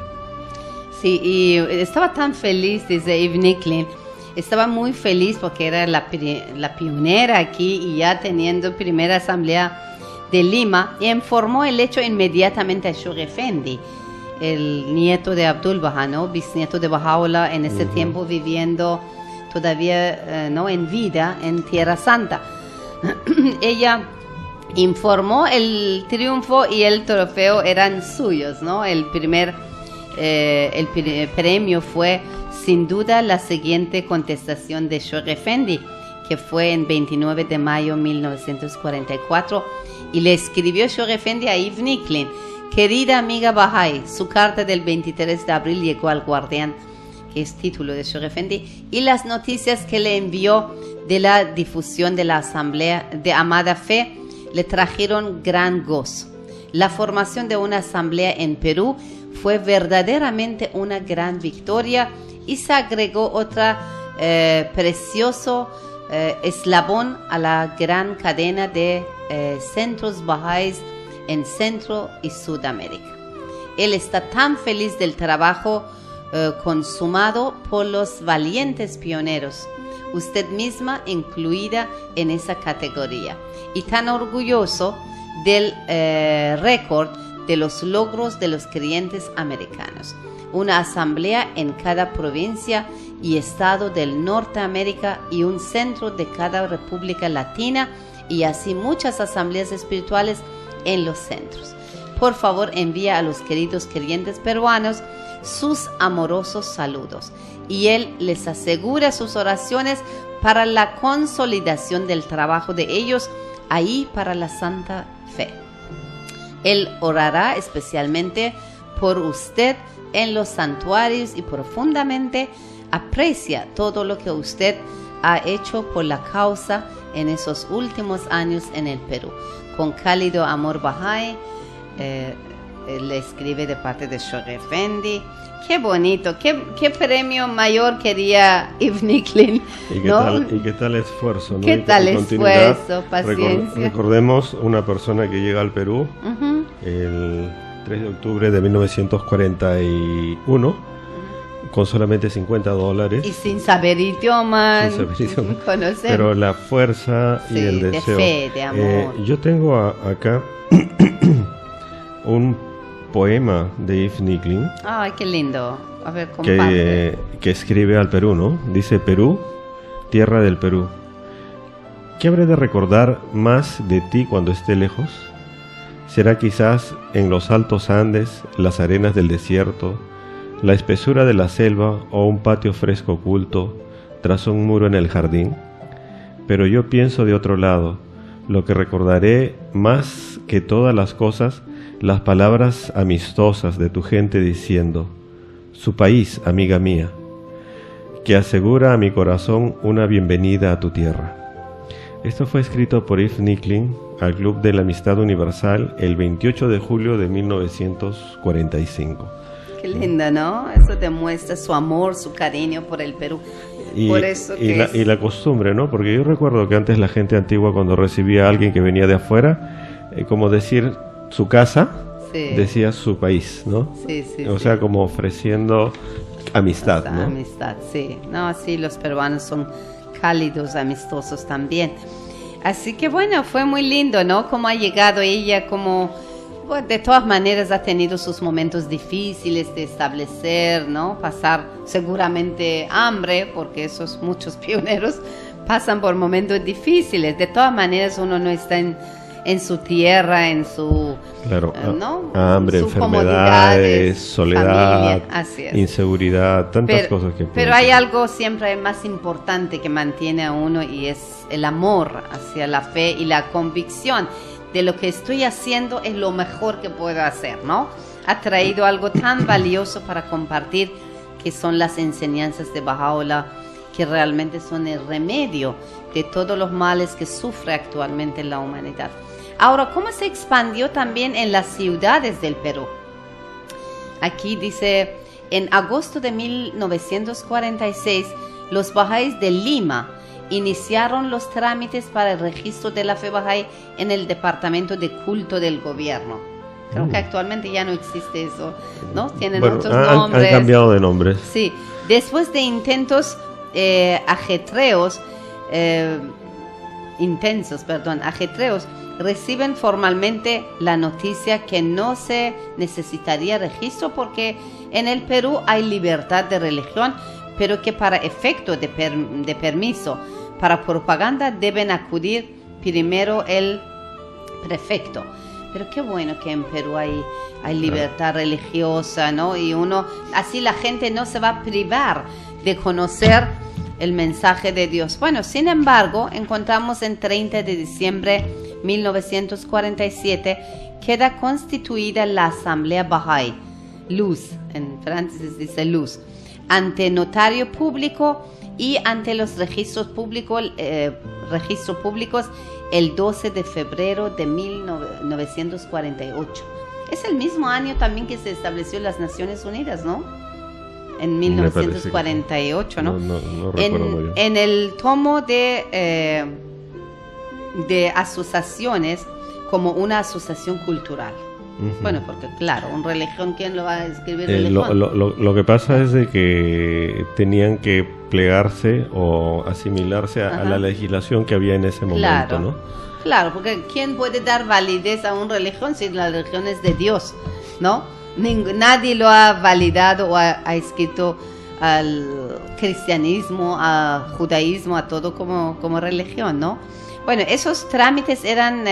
Sí, y estaba tan feliz, dice Eve Nicklin. Estaba muy feliz porque era la pionera aquí y ya teniendo primera asamblea de Lima, y informó el hecho inmediatamente a Shoghi Effendi, el nieto de Abdul Baha, ¿no? Bisnieto de Baha'u'lláh, en ese tiempo viviendo todavía no en vida en Tierra Santa. Ella informó el triunfo y el trofeo eran suyos, ¿no? El premio fue sin duda la siguiente contestación de Shoghi Effendi, que fue en 29 de mayo de 1944, y le escribió Shoghi Effendi a Eve Nicklin: querida amiga Bahá'í, su carta del 23 de abril llegó al guardián, que es título de Shoghi Effendi, y las noticias que le envió de la difusión de la asamblea de Amada Fe le trajeron gran gozo. La formación de una asamblea en Perú fue verdaderamente una gran victoria y se agregó otra precioso eslabón a la gran cadena de centros bahá'ís en Centro y Sudamérica. Él está tan feliz del trabajo consumado por los valientes pioneros, usted misma incluida en esa categoría, y tan orgulloso del récord de los logros de los creyentes americanos. Una asamblea en cada provincia y estado del Norteamérica y un centro de cada república latina, y así muchas asambleas espirituales en los centros. Por favor, envía a los queridos creyentes peruanos sus amorosos saludos, y él les asegura sus oraciones para la consolidación del trabajo de ellos ahí para la Santa Fe. Él orará especialmente por usted en los santuarios y profundamente aprecia todo lo que usted ha hecho por la causa en esos últimos años en el Perú. Con cálido amor Bahá'í, le escribe de parte de Shoghi Effendi. Qué bonito, qué premio mayor quería Eve Nicklin, ¿no?
¿Y qué tal esfuerzo, ¿no?
¿Qué tal esfuerzo, paciencia?
Recordemos una persona que llega al Perú el 3 de octubre de 1941 con solamente $50
y sin saber idiomas, sin conocer,
pero la fuerza y el deseo
de fe, de amor.
Yo tengo acá un poema de Eve Nicklin.
Ay, qué lindo. A ver, comparte.
Que escribe al Perú, ¿no? Dice: Perú, tierra del Perú, ¿qué habré de recordar más de ti cuando esté lejos? Será quizás en los altos Andes, las arenas del desierto, la espesura de la selva o un patio fresco oculto tras un muro en el jardín. Pero yo pienso de otro lado, lo que recordaré más que todas las cosas, las palabras amistosas de tu gente diciendo: su país, amiga mía, que asegura a mi corazón una bienvenida a tu tierra. Esto fue escrito por Eve Nicklin al Club de la Amistad Universal el 28 de julio de 1945.
Qué linda, ¿no? Eso demuestra su amor, su cariño por el Perú.
Y,
por eso
y la costumbre, ¿no? Porque yo recuerdo que antes la gente antigua, cuando recibía a alguien que venía de afuera, como decir su casa, sí, decía su país, ¿no?
Sí, sí.
O sea, como ofreciendo amistad, ¿no?
Amistad, sí. No, sí, los peruanos son cálidos, amistosos también. Así que bueno, fue muy lindo, ¿no? Cómo ha llegado ella, como bueno, de todas maneras ha tenido sus momentos difíciles de establecer, ¿no? Pasar seguramente hambre, porque esos muchos pioneros pasan por momentos difíciles. De todas maneras uno no está en su tierra, en su...
Claro,
¿no?
Hambre,
su
enfermedades, soledad,
familia, así es,
inseguridad, tantas cosas que...
Pero hay algo siempre más importante que mantiene a uno, y es el amor hacia la fe y la convicción de lo que estoy haciendo es lo mejor que puedo hacer, ¿no? Ha traído algo tan valioso para compartir que son las enseñanzas de Baha'u'lláh, que realmente son el remedio de todos los males que sufre actualmente la humanidad. Ahora, ¿cómo se expandió también en las ciudades del Perú? Aquí dice, en agosto de 1946, los Bahá'ís de Lima iniciaron los trámites para el registro de la fe Bahá'í en el Departamento de Culto del Gobierno. Creo que actualmente ya no existe eso, ¿no? Tienen otros nombres.
Han cambiado de nombres.
Sí, después de intentos ajetreos, reciben formalmente la noticia que no se necesitaría registro porque en el Perú hay libertad de religión, pero que para efecto de permiso para propaganda deben acudir primero el prefecto. Pero qué bueno que en Perú hay libertad religiosa, ¿no? Y así la gente no se va a privar de conocer el mensaje de Dios. Bueno, sin embargo, encontramos en 30 de diciembre 1947 queda constituida la Asamblea Bahá'í, Luz, en francés dice Luz, ante notario público y ante los registros públicos el 12 de febrero de 1948. Es el mismo año también que se estableció las Naciones Unidas, ¿no? En 1948, ¿no?
No recuerdo yo.
En el tomo de asociaciones como una asociación cultural. Bueno, porque claro, una religión, ¿quién lo va a escribir?
Lo que pasa es de que tenían que plegarse o asimilarse a la legislación que había en ese momento, ¿no?
Claro, porque ¿quién puede dar validez a una religión si la religión es de Dios, ¿no? Nadie lo ha validado o ha escrito al cristianismo, al judaísmo, a todo como religión, ¿no? Bueno, esos trámites eran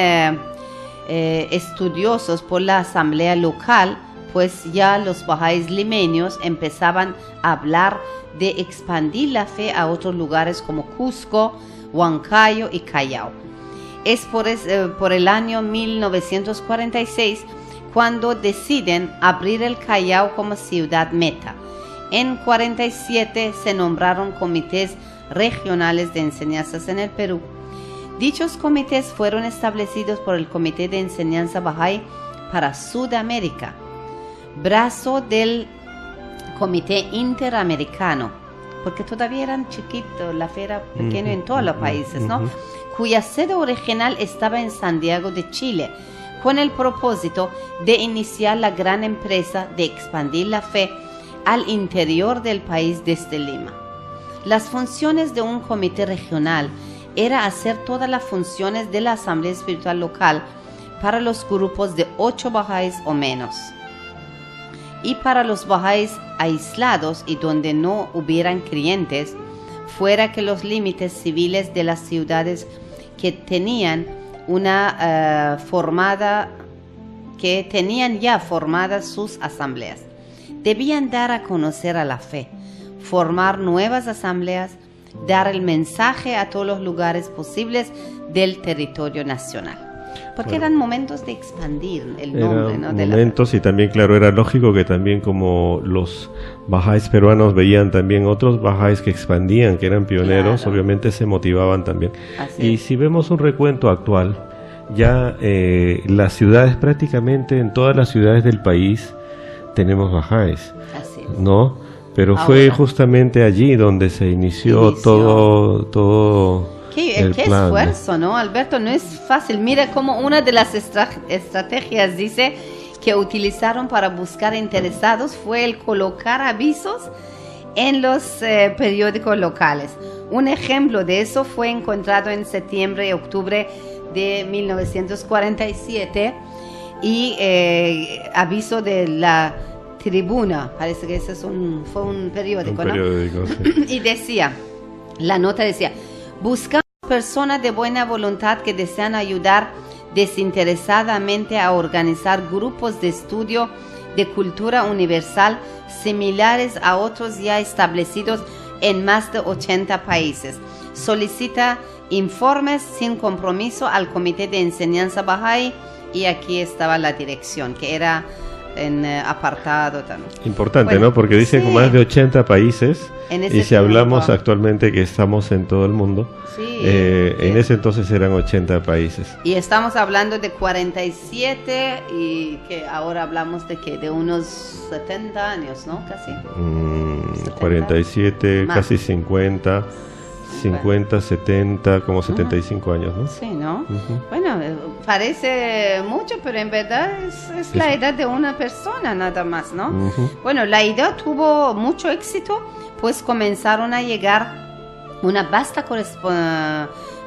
estudiosos por la asamblea local, pues ya los bahá'ís limeños empezaban a hablar de expandir la fe a otros lugares como Cusco, Huancayo y Callao. Es por el año 1946 cuando deciden abrir el Callao como ciudad meta. En 47 se nombraron comités regionales de enseñanzas en el Perú. Dichos comités fueron establecidos por el Comité de Enseñanza Bahá'í para Sudamérica, brazo del Comité Interamericano, porque todavía eran chiquitos, la fe era pequeña en todos los países, ¿no? Cuya sede original estaba en Santiago de Chile, con el propósito de iniciar la gran empresa de expandir la fe al interior del país desde Lima. Las funciones de un comité regional era hacer todas las funciones de la Asamblea Espiritual Local para los grupos de 8 bahá'ís o menos. Y para los bahá'ís aislados y donde no hubieran creyentes, fuera que los límites civiles de las ciudades que tenían ya formadas sus asambleas. Debían dar a conocer a la fe, formar nuevas asambleas, dar el mensaje a todos los lugares posibles del territorio nacional. Porque eran momentos de expandir el nombre, ¿no?
Momentos y también, claro, era lógico que también como los bahá'ís peruanos veían también otros bahá'ís que expandían, que eran pioneros, claro, obviamente se motivaban también. Y si vemos un recuento actual, ya las ciudades, prácticamente en todas las ciudades del país tenemos bahá'ís, ¿no? Pero fue justamente allí donde se inició todo
qué
plan,
esfuerzo, ¿no, Alberto? No es fácil. Mira cómo una de las estrategias dice que utilizaron para buscar interesados fue el colocar avisos en los periódicos locales. Un ejemplo de eso fue encontrado en septiembre y octubre de 1947 y aviso de la Tribuna, parece que ese fue un periódico, ¿no? Sí. Y decía, la nota decía, buscamos personas de buena voluntad que desean ayudar desinteresadamente a organizar grupos de estudio de cultura universal similares a otros ya establecidos en más de 80 países. Solicita informes sin compromiso al Comité de Enseñanza Bahá'í y aquí estaba la dirección, que era apartado también.
Importante, ¿no? Porque dice
sí,
más de 80 países, y si hablamos
tiempo
actualmente que estamos en todo el mundo,
sí,
en ese entonces eran 80 países.
Y estamos hablando de 47 y que ahora hablamos de unos 70 años, ¿no? Casi.
47,
más.
casi 50, 70, como 75 años, ¿no?
Sí, ¿no? Bueno, parece mucho, pero en verdad es la edad de una persona nada más, ¿no? Bueno, la idea tuvo mucho éxito, pues comenzaron a llegar una vasta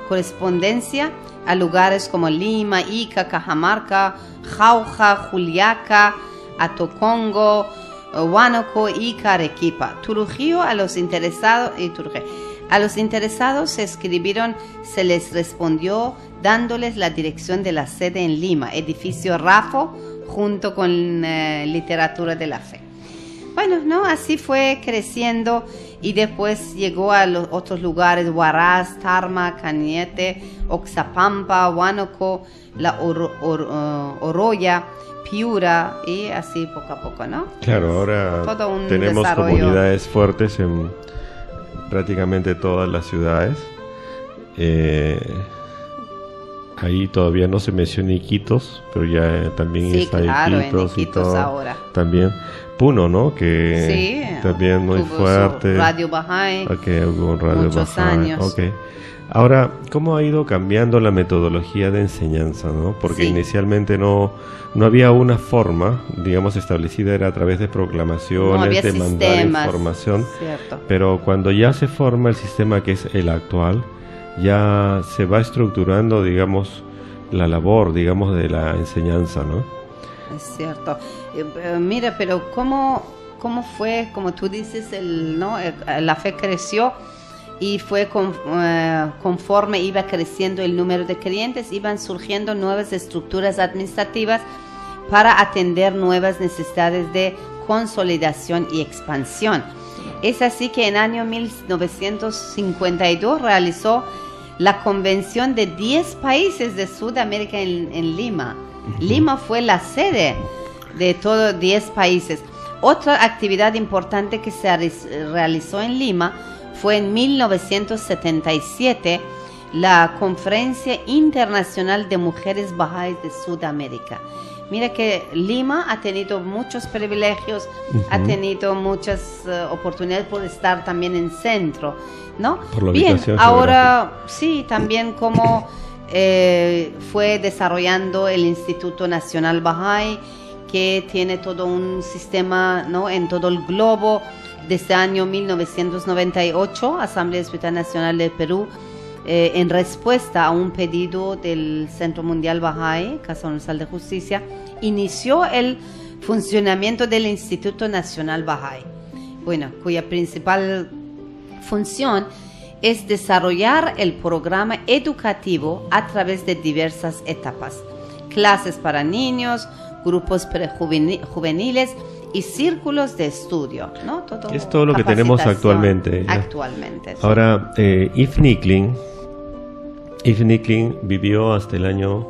correspondencia a lugares como Lima, Ica, Cajamarca, Jauja, Juliaca, Atocongo, Huánuco, Ica, Arequipa, Trujillo. A los interesados se escribieron, se les respondió dándoles la dirección de la sede en Lima, edificio Rafo, junto con literatura de la fe. Bueno, ¿no? Así fue creciendo y después llegó a los otros lugares: Huaraz, Tarma, Cañete, Oxapampa, Huánuco, la Oroya, Piura, y así poco a poco, ¿no?
Claro, ahora tenemos
desarrollo.
Comunidades fuertes en prácticamente todas las ciudades. Ahí todavía no se menciona Iquitos, pero ya también
sí,
está
claro,
Iquitos,
en Iquitos
y todo.
Ahora.
También Puno, ¿no? Que
sí,
también muy fuerte.
Radio Bahá'í.
Okay, hubo un Radio
muchos
Bahá'í.
años.
Okay. Ahora, ¿cómo ha ido cambiando la metodología de enseñanza, ¿no? Porque
sí,
inicialmente no había una forma, digamos, establecida, era a través de proclamaciones, de mandar información.
Cierto.
Pero cuando ya se forma el sistema que es el actual, ya se va estructurando, digamos, la labor, digamos, de la enseñanza, ¿no?
Es cierto. Mira, pero ¿cómo fue, como tú dices, la fe creció? Y fue conforme iba creciendo el número de creyentes, iban surgiendo nuevas estructuras administrativas para atender nuevas necesidades de consolidación y expansión. Es así que en el año 1952 realizó la convención de 10 países de Sudamérica en Lima. Lima fue la sede de todos 10 países. Otra actividad importante que se realizó en Lima fue en 1977 la Conferencia Internacional de Mujeres Bahá'ís de Sudamérica. Mira que Lima ha tenido muchos privilegios, ha tenido muchas oportunidades por estar también en centro, ¿no?
Por la
bien,
ubicación
ahora sí, también como fue desarrollando el Instituto Nacional Bahá'í, que tiene todo un sistema, ¿no?, en todo el globo. Desde el año 1998, Asamblea Espiritual Nacional del Perú, en respuesta a un pedido del Centro Mundial Bahá'í, Casa Universal de Justicia, inició el funcionamiento del Instituto Nacional Bahá'í, bueno, cuya principal función es desarrollar el programa educativo a través de diversas etapas: clases para niños, grupos prejuveniles y círculos de estudio, ¿no?
Es todo lo que tenemos actualmente.
Actualmente. Sí.
Ahora, Yves Nicklin vivió hasta el año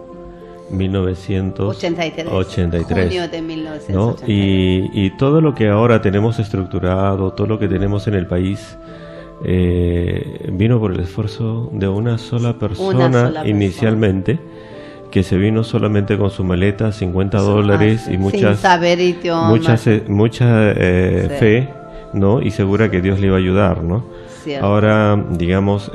1983.
Junio de 1983.
¿No? Y todo lo que ahora tenemos estructurado, todo lo que tenemos en el país, vino por el esfuerzo de una sola persona inicialmente, que se vino solamente con su maleta, $50 y muchas,
sin saber idioma,
mucha fe, ¿no? Y segura que Dios le iba a ayudar, ¿no?
Cierto.
Ahora, digamos,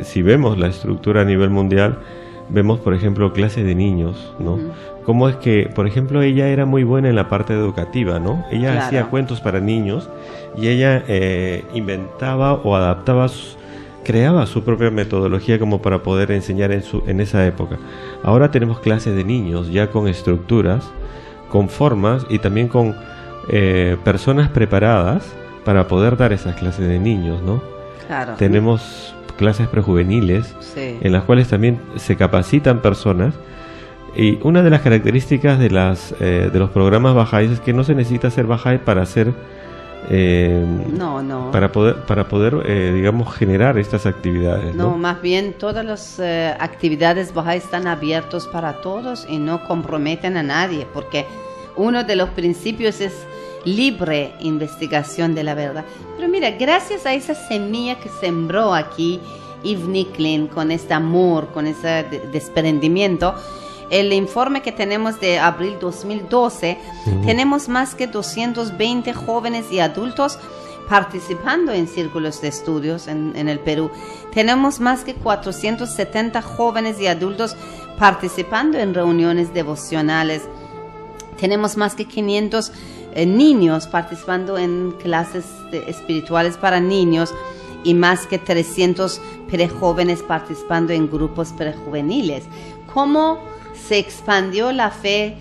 si vemos la estructura a nivel mundial, vemos, por ejemplo, clases de niños, ¿no? Cómo es que, por ejemplo, ella era muy buena en la parte educativa, ¿no? Ella hacía cuentos para niños y ella inventaba o adaptaba creaba su propia metodología como para poder enseñar en esa época. Ahora tenemos clases de niños ya con estructuras, con formas y también con personas preparadas para poder dar esas clases de niños, ¿no?
Claro.
Tenemos clases prejuveniles, en las cuales también se capacitan personas. Y una de las características de los programas Bahá'ís es que no se necesita ser Bahá'í para hacer para poder digamos, generar estas actividades. No,
más bien todas las actividades Bahá'í están abiertas para todos y no comprometen a nadie, porque uno de los principios es libre investigación de la verdad. Pero mira, gracias a esa semilla que sembró aquí Yves Nicklin, con este amor, con ese desprendimiento, el informe que tenemos de abril 2012, tenemos más que 220 jóvenes y adultos participando en círculos de estudios en el Perú. Tenemos más que 470 jóvenes y adultos participando en reuniones devocionales. Tenemos más que 500 niños participando en clases espirituales para niños y más que 300 prejóvenes participando en grupos prejuveniles. ¿Cómo se expandió la fe?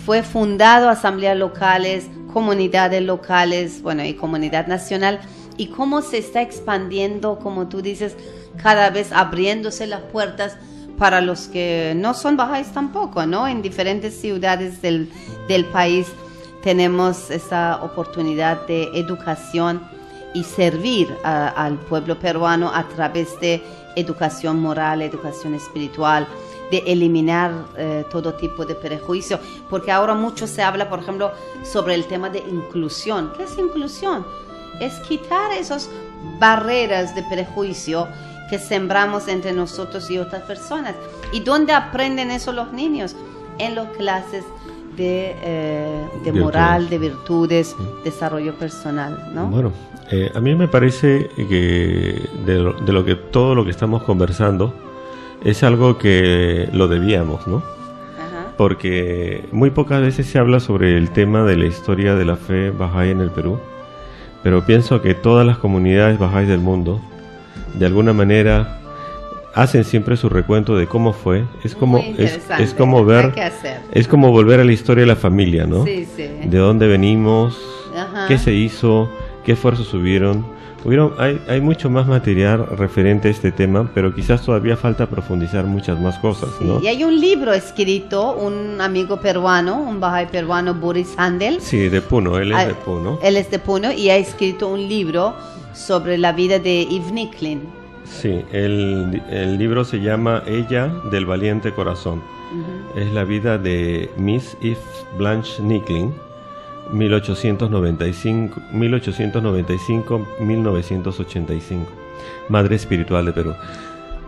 Fue fundado asambleas locales, comunidades locales, bueno, y comunidad nacional. Y cómo se está expandiendo, como tú dices, cada vez abriéndose las puertas para los que no son bahá'ís tampoco, ¿no? En diferentes ciudades del país tenemos esa oportunidad de educación y servir al pueblo peruano a través de educación moral, educación espiritual, de eliminar todo tipo de prejuicio, porque ahora mucho se habla, por ejemplo, sobre el tema de inclusión. ¿Qué es inclusión? Es quitar esas barreras de prejuicio que sembramos entre nosotros y otras personas. ¿Y dónde aprenden eso los niños? En las clases de moral, de virtudes, desarrollo personal, ¿no?
Bueno, a mí me parece que todo lo que estamos conversando es algo que lo debíamos, ¿no?
Ajá.
Porque muy pocas veces se habla sobre el tema de la historia de la fe bahá'í en el Perú, pero pienso que todas las comunidades bahá'ís del mundo, de alguna manera, hacen siempre su recuento de cómo fue. Es como ver, es como volver a la historia de la familia, ¿no?
Sí, sí.
De dónde venimos,
Ajá.
qué se hizo, qué esfuerzos hay mucho más material referente a este tema, pero quizás todavía falta profundizar muchas más cosas, ¿no?
Y hay un libro escrito, un amigo peruano, un bahá'í peruano, Boris Handel.
Sí, de Puno, él es de Puno.
Él es de Puno y ha escrito un libro sobre la vida de Yves Nicklin.
Sí, el libro se llama Ella del valiente corazón. Es la vida de Miss Yves Blanche Nicklin, 1895-1985, madre espiritual de Perú.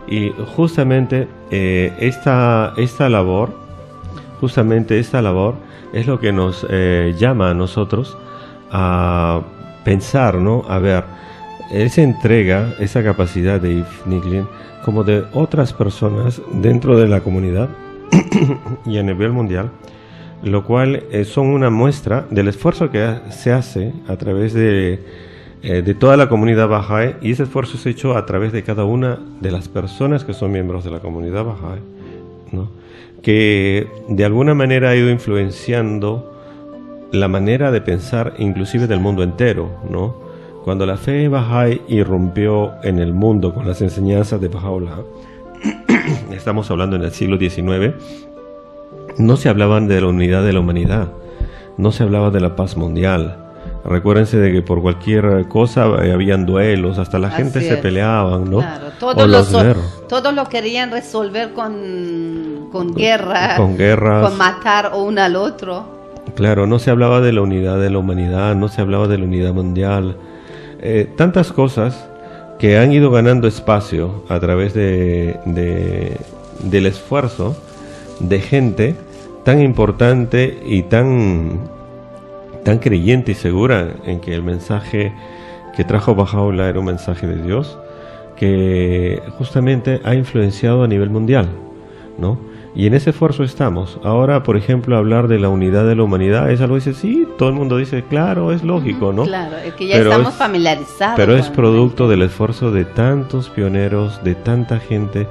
Y justamente esta labor es lo que nos llama a nosotros a pensar, ¿no? A ver, esa entrega, esa capacidad de Yves Nicklin, como de otras personas dentro de la comunidad y a nivel mundial, lo cual son una muestra del esfuerzo que se hace a través de toda la comunidad bahá'í, y ese esfuerzo es hecho a través de cada una de las personas que son miembros de la comunidad bahá'í, ¿no? Que de alguna manera ha ido influenciando la manera de pensar inclusive del mundo entero, ¿no? Cuando la fe bahá'í irrumpió en el mundo con las enseñanzas de Baha'u'lláh, estamos hablando en el siglo XIX, no se hablaban de la unidad de la humanidad, no se hablaba de la paz mundial. Recuérdense de que por cualquier cosa habían duelos, hasta la gente se peleaban, ¿no?
Claro, todos lo querían resolver con guerra, con matar uno al otro.
Claro, no se hablaba de la unidad de la humanidad, no se hablaba de la unidad mundial. Tantas cosas que han ido ganando espacio a través del esfuerzo de gente tan importante y tan creyente y segura en que el mensaje que trajo Baha'u'lláh era un mensaje de Dios, que justamente ha influenciado a nivel mundial, ¿no? Y en ese esfuerzo estamos. Ahora, por ejemplo, hablar de la unidad de la humanidad es algo que dice, sí, todo el mundo dice, claro, es lógico, ¿no?
Claro, es que ya estamos familiarizados.
Pero es producto del esfuerzo de tantos pioneros, de tanta gente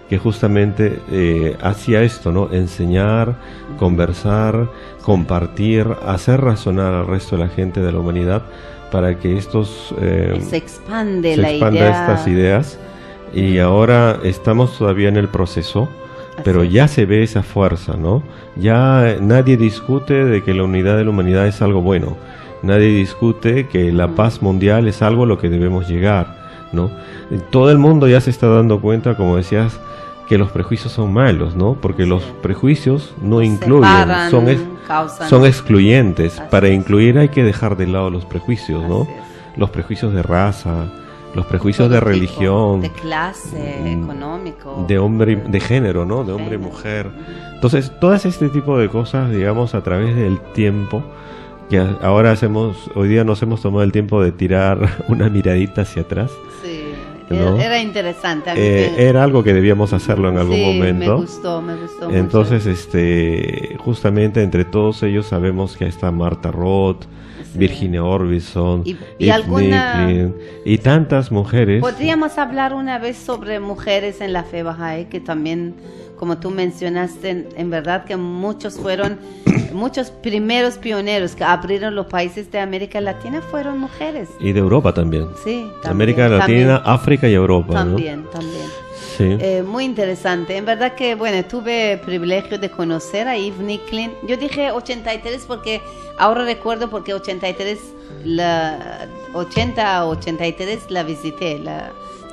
que justamente hacía esto, ¿no? Enseñar, conversar, compartir, hacer razonar al resto de la gente de la humanidad para que se expanda estas ideas. Y ahora estamos todavía en el proceso, pero ya se ve esa fuerza, ¿no? Ya nadie discute de que la unidad de la humanidad es algo bueno. Nadie discute que la paz mundial es algo a lo que debemos llegar, ¿no? Todo el mundo ya se está dando cuenta, como decías, que los prejuicios son malos, ¿no? Porque los prejuicios no incluyen,
causan...
son excluyentes.
Así
Para
es.
incluir hay que dejar de lado los prejuicios, ¿no?
Así es.
Los prejuicios de raza, los prejuicios de
Todo tipo,
religión,
de clase, económico,
de hombre, de género, ¿no? De hombre y
género.
mujer. Entonces, todas este tipo de cosas, digamos, a través del tiempo, que ahora hoy día nos hemos tomado el tiempo de tirar una miradita hacia atrás.
Sí,
¿no?
era interesante. A mí
Era algo que debíamos hacerlo en algún
sí,
momento.
me gustó
Entonces,
mucho.
justamente entre todos ellos sabemos que está Martha Roth,
Sí.
Virginia Orbison,
Y
Eve
alguna-
Nicklin, y tantas mujeres.
Podríamos hablar una vez sobre mujeres en la fe Bahá'í, que también, como tú mencionaste, en verdad que muchos primeros pioneros que abrieron los países de América Latina fueron mujeres.
Y de Europa también.
Sí, también,
América Latina,
también,
África y Europa,
también.
¿no? Sí.
Muy interesante. En verdad que, bueno, tuve privilegio de conocer a Eve Nicklin. Yo dije 83 porque ahora recuerdo porque 83, la 80 o 83 la visité,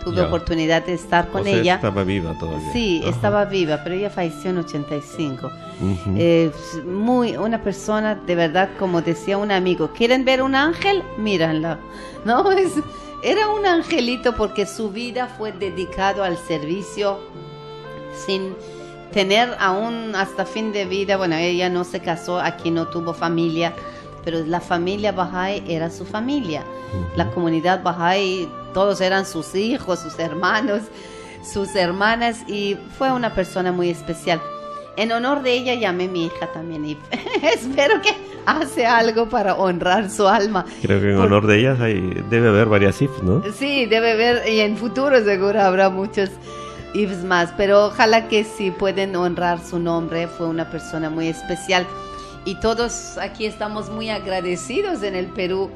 tuve
Ya.
oportunidad de estar con
O sea,
ella.
estaba viva todavía.
Sí,
Ajá.
estaba viva, pero ella falleció en 85.
Ujú.
Una persona, de verdad, como decía un amigo, ¿quieren ver un ángel? Míranla. ¿No? Era un angelito porque su vida fue dedicado al servicio sin tener aún hasta fin de vida. Bueno, ella no se casó, aquí no tuvo familia, pero la familia Bahá'í era su familia. La comunidad Bahá'í, todos eran sus hijos, sus hermanos, sus hermanas, y fue una persona muy especial. En honor de ella llamé a mi hija también, y espero que hace algo para honrar su alma.
Creo que en honor de ellas debe haber varias IF, ¿no?
Sí, debe haber, y en futuro seguro habrá muchos IFs más, pero ojalá que sí pueden honrar su nombre. Fue una persona muy especial y todos aquí estamos muy agradecidos en el Perú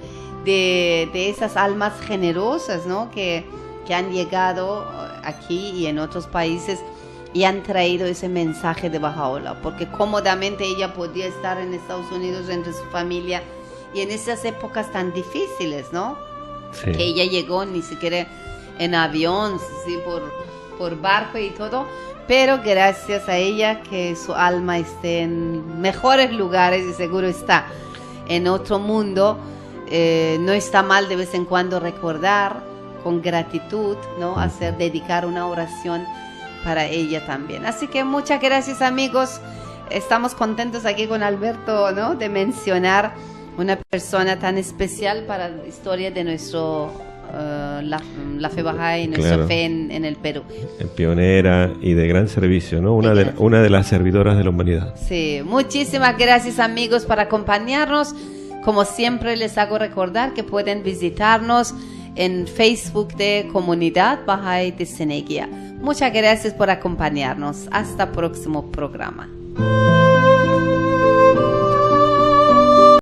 de esas almas generosas, ¿no? que han llegado aquí y en otros países y han traído ese mensaje de Baha'u'lláh, porque cómodamente ella podía estar en Estados Unidos entre su familia y en esas épocas tan difíciles, ¿no?
Sí.
Que ella llegó ni siquiera en avión, sí, por barco y todo, pero gracias a ella que su alma esté en mejores lugares y seguro está en otro mundo. No está mal de vez en cuando recordar con gratitud, ¿no? Dedicar una oración para ella también. Así que muchas gracias, amigos. Estamos contentos aquí con Alberto, ¿no? De mencionar una persona tan especial para la historia de nuestro la fe Bahá'í, nuestra
Claro.
fe en el Perú.
Pionera y de gran servicio, ¿no? Una de las servidoras de la humanidad.
Sí, muchísimas gracias, amigos, por acompañarnos. Como siempre les hago recordar que pueden visitarnos en Facebook de Comunidad Bahá'í de Seneguía. Muchas gracias por acompañarnos. Hasta el próximo programa.